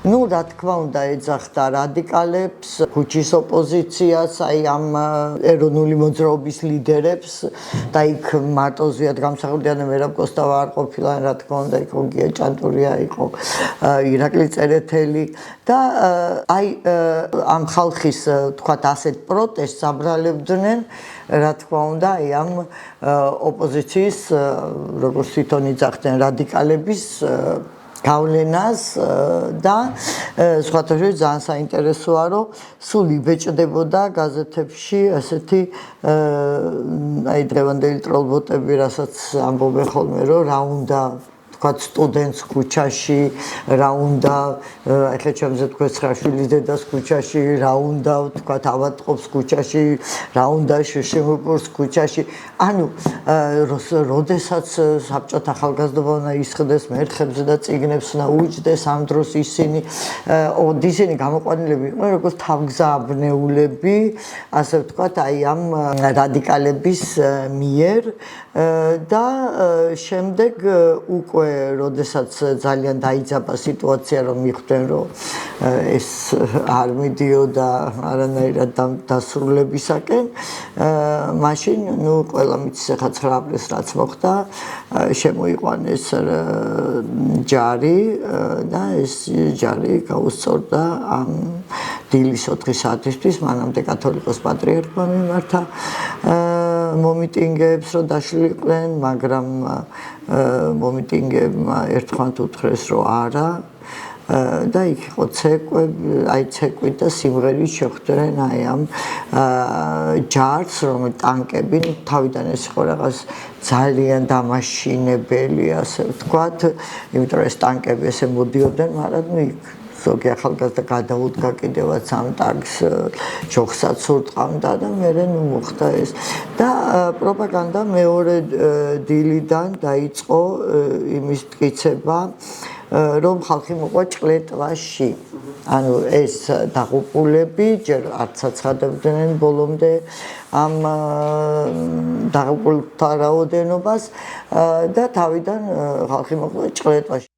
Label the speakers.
Speaker 1: Ну, რა თქმა უნდა, ეძახდა რადიკალებს, ქუჩის ოპოზიციას, აი ამ ეროვნული მოძრაობის ლიდერებს და იქ მარტო ზვიად გამსახურდიან მერაბ კოსტავა არ ყოფილა, რა თქმა უნდა, იყო გია ჭანტურია, იყო ირაკლი წერეთელი და აი ამ ხალხის თქვათ ასეთ პროტესტს აბრალებდნენ, რა თქმა უნდა, აი ამ ოპოზიციის, როგორც თვითონ იძახდნენ, რადიკალების გავლენას და სხვათა შორის ძალიან საინტერესოა, რომ სულ იბეჭდებოდა გაზეთებში ასეთი აი დღევანდელი ტროლბოტები, რასაც ამბობენ ხოლმე, რომ რა უნდა თქვათ სტუდენტს ქუჩაში, რა უნდა ეხლა ჩემზე თქვენ ცხრაშვილის დედას ქუჩაში, რა უნდა თქვათ ავადმყოფს ქუჩაში, რა უნდა შეშემოპურს ქუჩაში. ანუ როდესაც საბჭოთა ახალგაზრდობა უნდა ისხდეს მერხებზე და წიგნებს უნდა უჯდეს, ამ დროს ისინი გამოყვანილები იყვნენ როგორც თავგზავნეულები, ასე ვთქვათ, აი ამ რადიკალების მიერ და შემდეგ უკვე როდესაც ძალიან დაიძაბა სიტუაცია, რომ მიხვდნენ, რომ ეს არ მიდიოდა არანაირად დასრულებისაკენ, მაშინ, ნუ ყველა მიცის ახლა 9 აპრილს რაც მოხდა, შემოიყვანეს ჯარი და ეს ჯარი გაუსწორდა ამ დილის 4 საათისთვის, მანამდე კათოლიკოს პატრიარქმა მიმართა მომიტინგეებს, რომ დაშლიყვნენ, მაგრამ მომიტინგეებმა ერთხმად უთხრეს, რომ არა და იქ იყო ცეკვით და სიმღერით შეხვდნენ აი ამ ჯარს, რომელიც ტანკები, თავიდან ეს იყო რაღაც ძალიან დამაშინებელი, ასე ვთქვათ, იმიტომ რომ ეს ტანკები ესე მოდიოდნენ, მაგრამ იქ ზოგი ახალგაზრდა გადაუდგა კიდევაც ამ ტანკს, ჯოხსაც ურტყამდა და მერე ნუ მოხდა ეს. და პროპაგანდა მეორე დილიდან დაიწყო იმის მტკიცება, რომ ხალხი მოყვა ჭყლეტვაში. ანუ ეს დაღუპულები ჯერ არც აცხადებდნენ ბოლომდე ამ დაღუპულთა რაოდენობას და თავიდან ხალხი მოყვა ჭყლეტვაში.